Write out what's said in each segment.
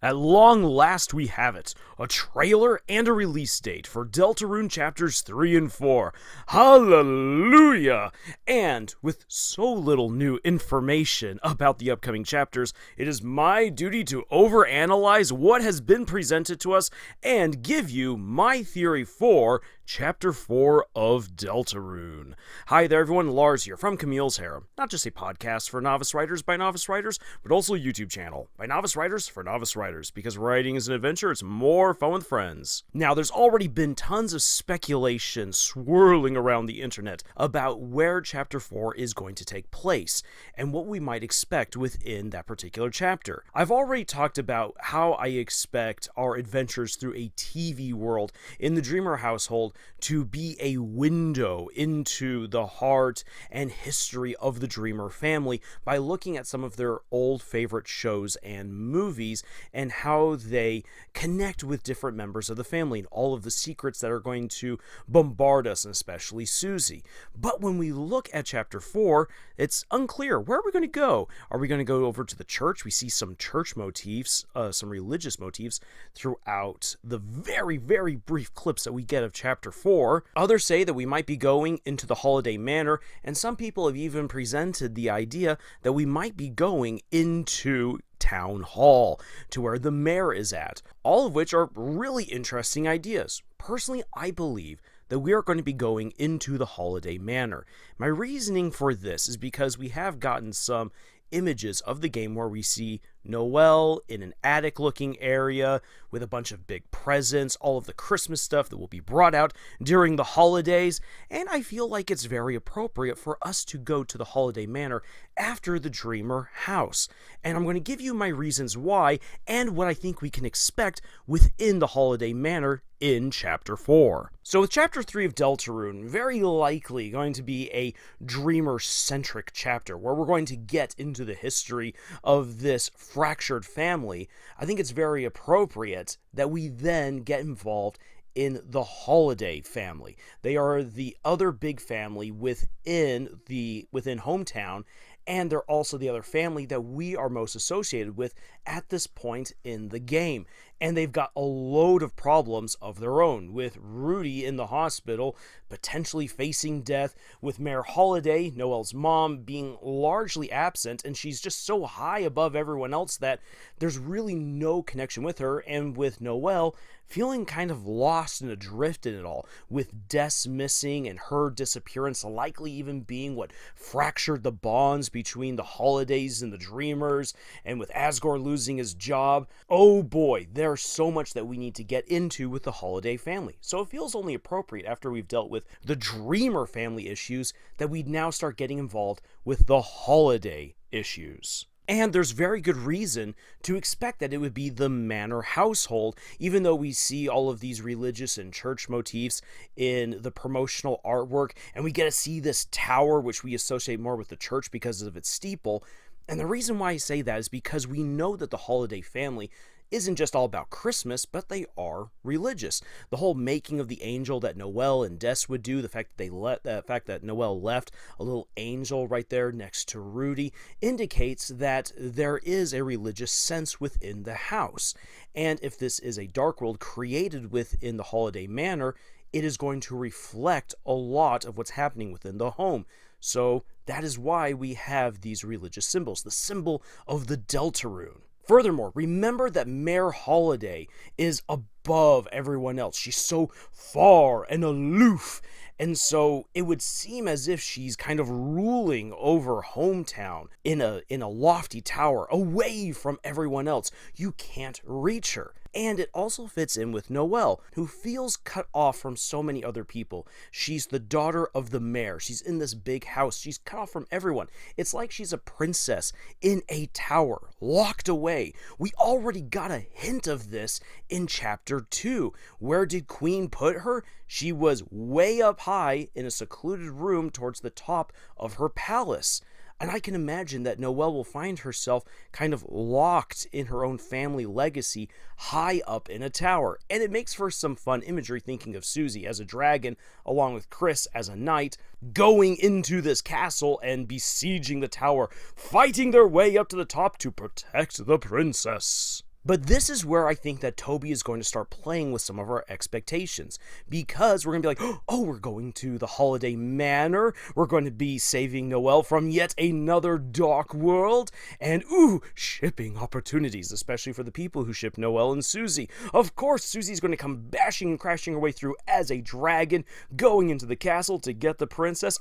At long last we have it, a trailer and a release date for Deltarune Chapters 3 and 4. Hallelujah! And with so little new information about the upcoming chapters, it is my duty to overanalyze what has been presented to us and give you my theory for Chapter 4 of Deltarune. Hi there everyone, Lars here from Camille's Harem. Not just a podcast for novice writers by novice writers, but also a YouTube channel by novice writers for novice writers, because writing is an adventure, it's more fun with friends. Now, there's already been tons of speculation swirling around the internet about where Chapter 4 is going to take place, and what we might expect within that particular chapter. I've already talked about how I expect our adventures through a TV world in the Dreamer household to be a window into the heart and history of the Dreamer family by looking at some of their old favorite shows and movies and how they connect with different members of the family and all of the secrets that are going to bombard us, and especially Susie. But when we look at Chapter 4, it's unclear. Where are we going to go? Are we going to go over to the church? We see some church motifs, some religious motifs throughout the very, very brief clips that we get of Chapter 4. Others say that we might be going into the holiday manor, and some people have even presented the idea that we might be going into town hall, to where the mayor is at, all of which are really interesting ideas. Personally, I believe that we are going to be going into the holiday manor. My reasoning for this is because we have gotten some images of the game where we see Noelle in an attic looking area with a bunch of big presents, all of the Christmas stuff that will be brought out during the holidays, and I feel like it's very appropriate for us to go to the holiday manor after the Dreamer house. And I'm going to give you my reasons why and what I think we can expect within the holiday manor in Chapter 4. So with Chapter 3 of Deltarune, very likely going to be a Dreamer-centric chapter where we're going to get into the history of this fractured family. I think it's very appropriate that we then get involved in the Holiday family. They are the other big family within Hometown, and they're also the other family that we are most associated with at this point in the game. And they've got a load of problems of their own, with Rudy in the hospital, potentially facing death, with Mayor Holiday, Noelle's mom, being largely absent, and she's just so high above everyone else that there's really no connection with her, and with Noelle feeling kind of lost and adrift in it all, with Des missing and her disappearance likely even being what fractured the bonds between the Holidays and the Dreamers, and with Asgore losing his job. Oh boy, there's so much that we need to get into with the Holiday family. So it feels only appropriate, after we've dealt with the Dreamer family issues, that we now start getting involved with the Holiday issues. And there's very good reason to expect that it would be the Manor household, even though we see all of these religious and church motifs in the promotional artwork, and we get to see this tower, which we associate more with the church because of its steeple. And the reason why I say that is because we know that the Holiday family isn't just all about Christmas, but they are religious. The whole making of the angel that Noelle and Des would do, the fact that Noelle left a little angel right there next to Rudy, indicates that there is a religious sense within the house. And if this is a dark world created within the Holiday Manor, it is going to reflect a lot of what's happening within the home. So that is why we have these religious symbols, the symbol of the Deltarune. Furthermore, remember that Mayor Holiday is above everyone else. She's so far and aloof, and so it would seem as if she's kind of ruling over Hometown in a lofty tower, away from everyone else. You can't reach her. And it also fits in with Noelle, who feels cut off from so many other people. She's the daughter of the mayor. She's in this big house. She's cut off from everyone. It's like she's a princess in a tower, locked away. We already got a hint of this in Chapter 2. Where did Queen put her? She was way up high in a secluded room towards the top of her palace. And I can imagine that Noelle will find herself kind of locked in her own family legacy high up in a tower. And it makes for some fun imagery, thinking of Susie as a dragon, along with Chris as a knight, going into this castle and besieging the tower, fighting their way up to the top to protect the princess. But this is where I think that Toby is going to start playing with some of our expectations, because we're going to be like, oh, we're going to the holiday manor, we're going to be saving Noelle from yet another dark world, and ooh, shipping opportunities, especially for the people who ship Noelle and Susie. Of course, Susie's going to come bashing and crashing her way through as a dragon, going into the castle to get the princess.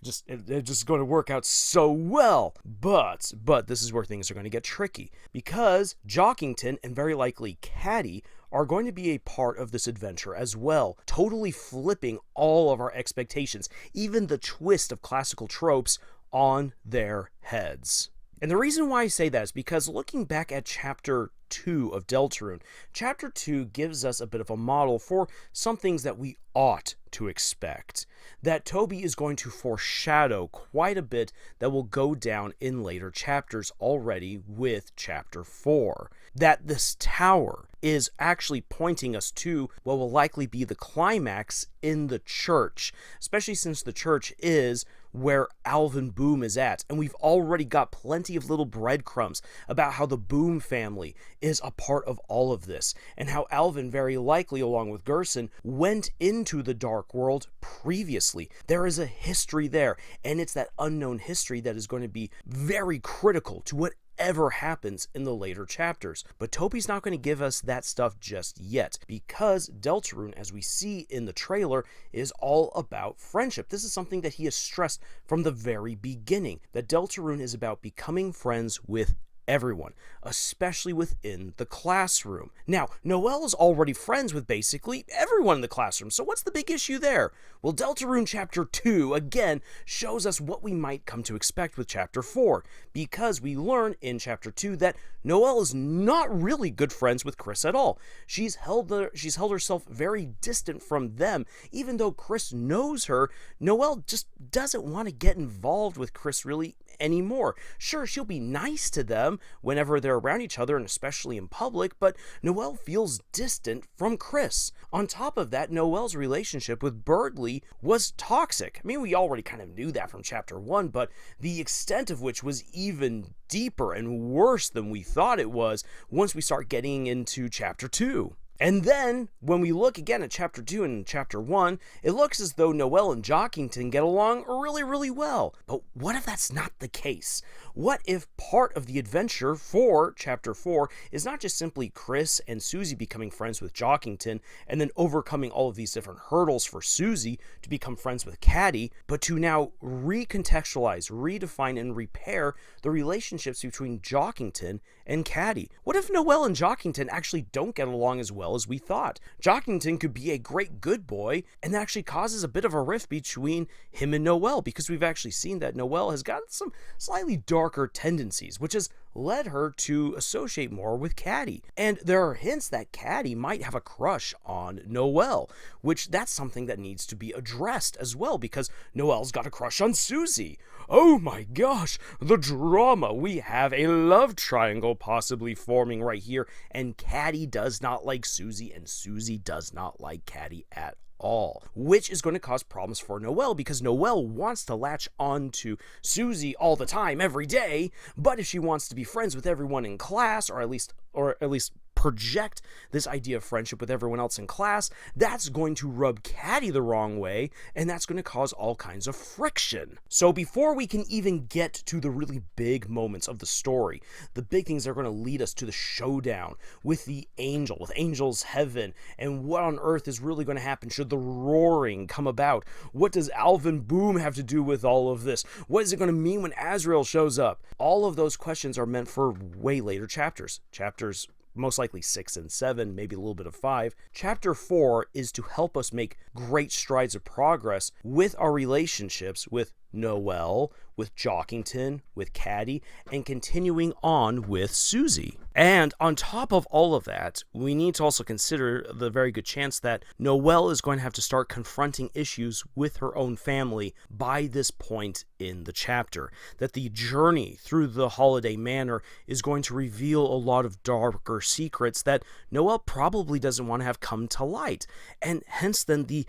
It's just going to work out so well. But this is where things are going to get tricky, because Jockington and very likely Caddy are going to be a part of this adventure as well, totally flipping all of our expectations, even the twist of classical tropes, on their heads. And the reason why I say that is because looking back at Chapter 2 of Deltarune, Chapter 2 gives us a bit of a model for some things that we ought to expect, that Toby is going to foreshadow quite a bit that will go down in later chapters already with Chapter 4. That this tower is actually pointing us to what will likely be the climax in the church, especially since the church is where Alvin Boom is at, and we've already got plenty of little breadcrumbs about how the Boom family is a part of all of this, and how Alvin very likely, along with Gerson, went into the Dark World previously. There is a history there, and it's that unknown history that is going to be very critical to what ever happens in the later chapters. But Toby's not going to give us that stuff just yet, because Deltarune, as we see in the trailer, is all about friendship. This is something that he has stressed from the very beginning, that Deltarune is about becoming friends with everyone, especially within the classroom. Now, Noelle is already friends with basically everyone in the classroom, so what's the big issue there? Well, Deltarune Chapter 2, again, shows us what we might come to expect with Chapter 4, because we learn in Chapter 2 that Noelle is not really good friends with Chris at all. She's held herself very distant from them. Even though Chris knows her, Noelle just doesn't want to get involved with Chris really anymore. Sure, she'll be nice to them whenever they're around each other, and especially in public, but Noelle feels distant from Chris. On top of that, Noelle's relationship with Birdley was toxic. I mean, we already kind of knew that from Chapter 1, but the extent of which was even deeper and worse than we thought it was once we start getting into Chapter 2. And then, when we look again at Chapter 2 and Chapter 1, it looks as though Noelle and Jockington get along really, really well. But what if that's not the case? What if part of the adventure for Chapter 4 is not just simply Chris and Susie becoming friends with Jockington, and then overcoming all of these different hurdles for Susie to become friends with Caddy, but to now recontextualize, redefine, and repair the relationships between Jockington and Caddy? What if Noelle and Jockington actually don't get along as well as we thought? Jockington could be a great good boy, and that actually causes a bit of a rift between him and Noelle, because we've actually seen that Noelle has got some slightly darker tendencies, which has led her to associate more with Caddy. And there are hints that Caddy might have a crush on Noelle, which that's something that needs to be addressed as well, because Noelle's got a crush on Susie. Oh my gosh, the drama! We have a love triangle possibly forming right here, and Caddy does not like Susie, and Susie does not like Caddy at all, which is going to cause problems for Noelle, because Noelle wants to latch on to Susie all the time, every day, but if she wants to be friends with everyone in class, or at least project this idea of friendship with everyone else in class, that's going to rub Caddy the wrong way, and that's going to cause all kinds of friction. So before we can even get to the really big moments of the story, the big things that are going to lead us to the showdown with the angel, with Angel's Heaven, and what on earth is really going to happen should the roaring come about? What does Alvin Boom have to do with all of this? What is it going to mean when Azrael shows up? All of those questions are meant for way later chapters. Chapters most likely 6 and 7, maybe a little bit of 5. Chapter 4 is to help us make great strides of progress with our relationships with Noelle, with Jockington, with Caddy, and continuing on with Susie. And on top of all of that, we need to also consider the very good chance that Noelle is going to have to start confronting issues with her own family by this point in the chapter. That the journey through the Holiday Manor is going to reveal a lot of darker secrets that Noelle probably doesn't want to have come to light. And hence then the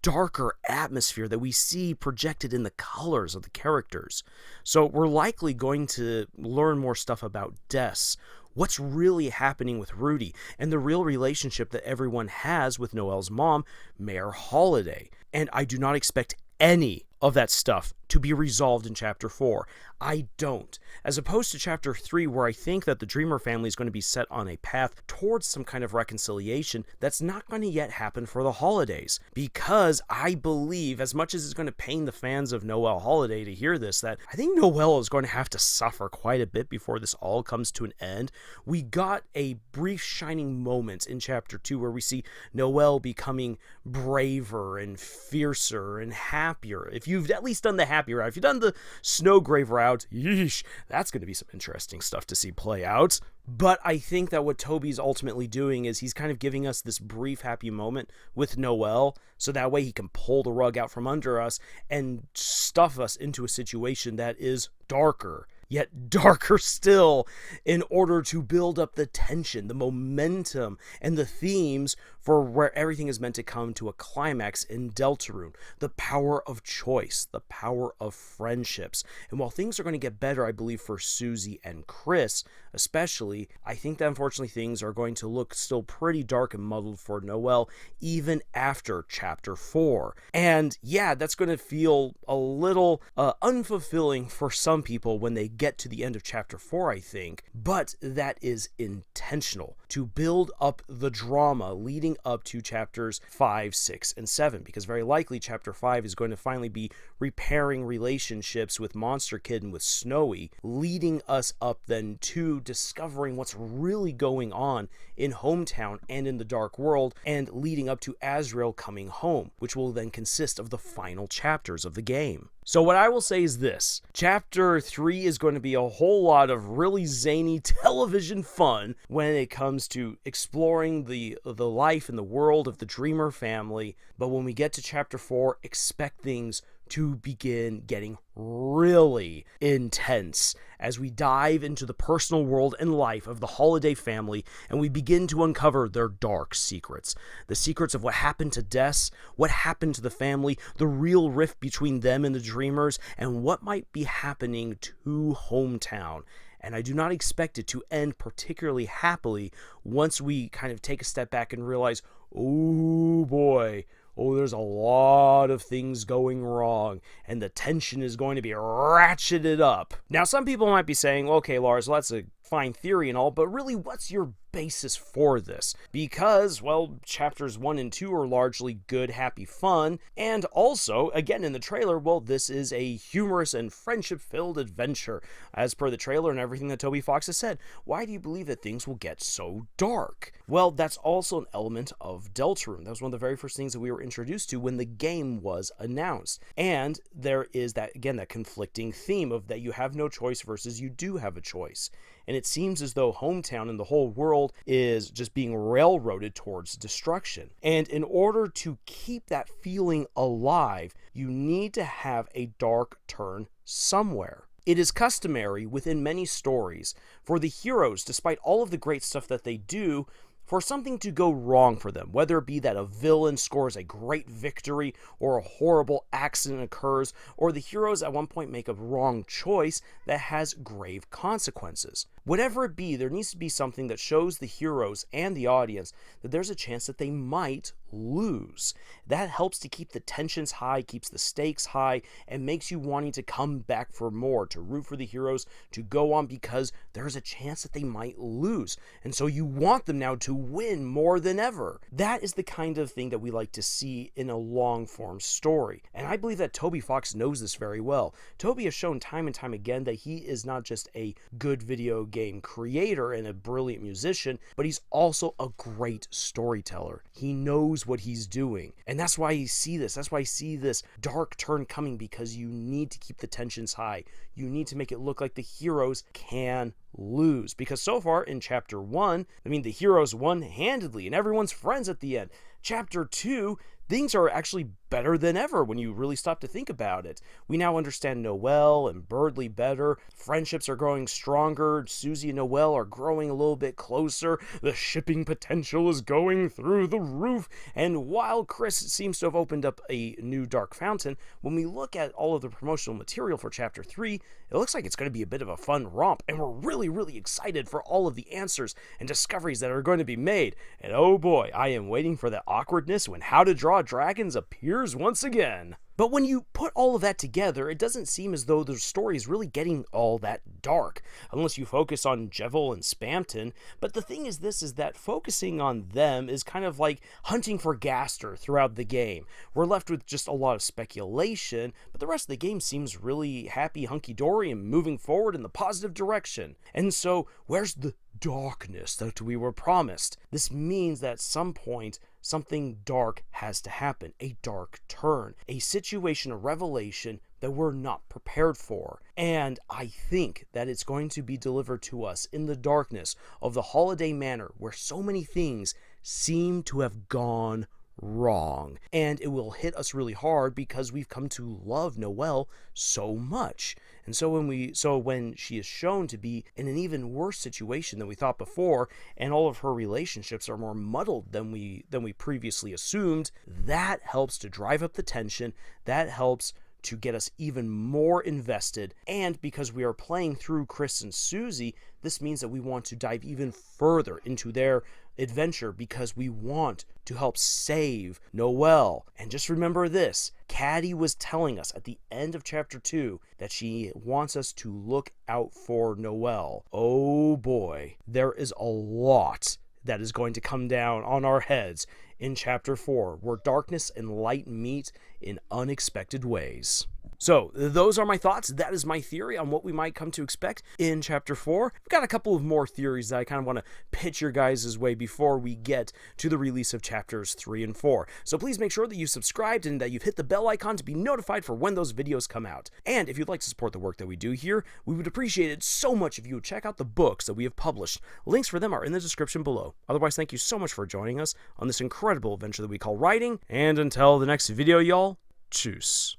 darker atmosphere that we see projected in the colors of the characters. So we're likely going to learn more stuff about Des, what's really happening with Rudy and the real relationship that everyone has with Noelle's mom, Mayor Holiday. And I do not expect any of that stuff to be resolved in Chapter 4. I don't. As opposed to Chapter 3, where I think that the Dreamer family is going to be set on a path towards some kind of reconciliation that's not going to yet happen for the holidays. Because I believe, as much as it's going to pain the fans of Noelle Holiday to hear this, that I think Noelle is going to have to suffer quite a bit before this all comes to an end. We got a brief shining moment in Chapter 2 where we see Noelle becoming braver and fiercer and happier. If you've at least done the happy route, if you've done the Snowgrave route, yeesh, that's going to be some interesting stuff to see play out. But I think that what Toby's ultimately doing is he's kind of giving us this brief happy moment with Noelle, so that way he can pull the rug out from under us and stuff us into a situation that is darker, yet darker still, in order to build up the tension, the momentum, and the themes for where everything is meant to come to a climax in Deltarune. The power of choice, the power of friendships. And while things are going to get better, I believe, for Susie and Chris, especially, I think that unfortunately things are going to look still pretty dark and muddled for Noelle, even after Chapter 4. And yeah, that's going to feel a little unfulfilling for some people when they get to the end of Chapter 4, I think. But that is intentional, to build up the drama leading up to Chapters 5, 6, and 7, because very likely Chapter 5 is going to finally be repairing relationships with Monster Kid and with Snowy, leading us up then to discovering what's really going on in Hometown and in the Dark World, and leading up to Azrael coming home, which will then consist of the final chapters of the game. So what I will say is this: Chapter 3 is going to be a whole lot of really zany television fun when it comes to exploring the life and the world of the Dreamer family. But when we get to Chapter 4, expect things to begin getting really intense as we dive into the personal world and life of the Holiday family, and we begin to uncover their dark secrets. The secrets of what happened to Des, what happened to the family, the real rift between them and the Dreamers, and what might be happening to Hometown. And I do not expect it to end particularly happily once we kind of take a step back and realize, oh boy, there's a lot of things going wrong, and the tension is going to be ratcheted up. Now, some people might be saying, okay, Lars, well, that's a fine theory and all, but really, what's your basis for this? Because, well, Chapters 1 and 2 are largely good, happy fun, and also, again, in the trailer, well, this is a humorous and friendship-filled adventure, as per the trailer and everything that Toby Fox has said. Why do you believe that things will get so dark? Well, that's also an element of Deltarune. That was one of the very first things that we were introduced to when the game was announced. And there is that, again, that conflicting theme of that you have no choice versus you do have a choice. And it seems as though Hometown and the whole world is just being railroaded towards destruction. And in order to keep that feeling alive, you need to have a dark turn somewhere. It is customary within many stories for the heroes, despite all of the great stuff that they do, for something to go wrong for them, whether it be that a villain scores a great victory, or a horrible accident occurs, or the heroes at one point make a wrong choice that has grave consequences. Whatever it be, there needs to be something that shows the heroes and the audience that there's a chance that they might lose. That helps to keep the tensions high, keeps the stakes high, and makes you wanting to come back for more, to root for the heroes to go on, because there's a chance that they might lose. And so you want them now to win more than ever. That is the kind of thing that we like to see in a long-form story. And I believe that Toby Fox knows this very well. Toby has shown time and time again that he is not just a good video game creator and a brilliant musician, but he's also a great storyteller. He knows what he's doing. And that's why you see this. That's why I see this dark turn coming, because you need to keep the tensions high. You need to make it look like the heroes can lose. Because so far in Chapter 1, the heroes won handedly and everyone's friends at the end. Chapter 2, things are actually better than ever when you really stop to think about it. We now understand Noelle and Birdley better. Friendships are growing stronger. Susie and Noelle are growing a little bit closer. The shipping potential is going through the roof. And while Chris seems to have opened up a new dark fountain, when we look at all of the promotional material for Chapter 3, it looks like it's going to be a bit of a fun romp, and we're really really, really excited for all of the answers and discoveries that are going to be made. And oh boy, I am waiting for that awkwardness when How to Draw Dragons appears once again. But when you put all of that together, it doesn't seem as though the story is really getting all that dark, unless you focus on Jevil and Spamton. But the thing is that focusing on them is kind of like hunting for Gaster throughout the game. We're left with just a lot of speculation, but the rest of the game seems really happy, hunky-dory, and moving forward in the positive direction. And so, where's the darkness that we were promised? This means that at some point, something dark has to happen, a dark turn, a situation, a revelation that we're not prepared for. And I think that it's going to be delivered to us in the darkness of the Holiday Manor, where so many things seem to have gone wrong. And it will hit us really hard because we've come to love Noelle so much. And so when she is shown to be in an even worse situation than we thought before, and all of her relationships are more muddled than we previously assumed, that helps to drive up the tension. That helps to get us even more invested. And because we are playing through Chris and Susie, this means that we want to dive even further into their adventure because we want to help save Noelle. And just remember this, Caddy was telling us at the end of chapter 2 that she wants us to look out for Noelle. Oh boy, there is a lot that is going to come down on our heads in chapter 4, where darkness and light meet in unexpected ways. So, those are my thoughts. That is my theory on what we might come to expect in Chapter 4. I've got a couple of more theories that I kind of want to pitch your guys' way before we get to the release of Chapters 3 and 4. So please make sure that you've subscribed and that you've hit the bell icon to be notified for when those videos come out. And if you'd like to support the work that we do here, we would appreciate it so much if you would check out the books that we have published. Links for them are in the description below. Otherwise, thank you so much for joining us on this incredible adventure that we call writing. And until the next video, y'all, tschüss.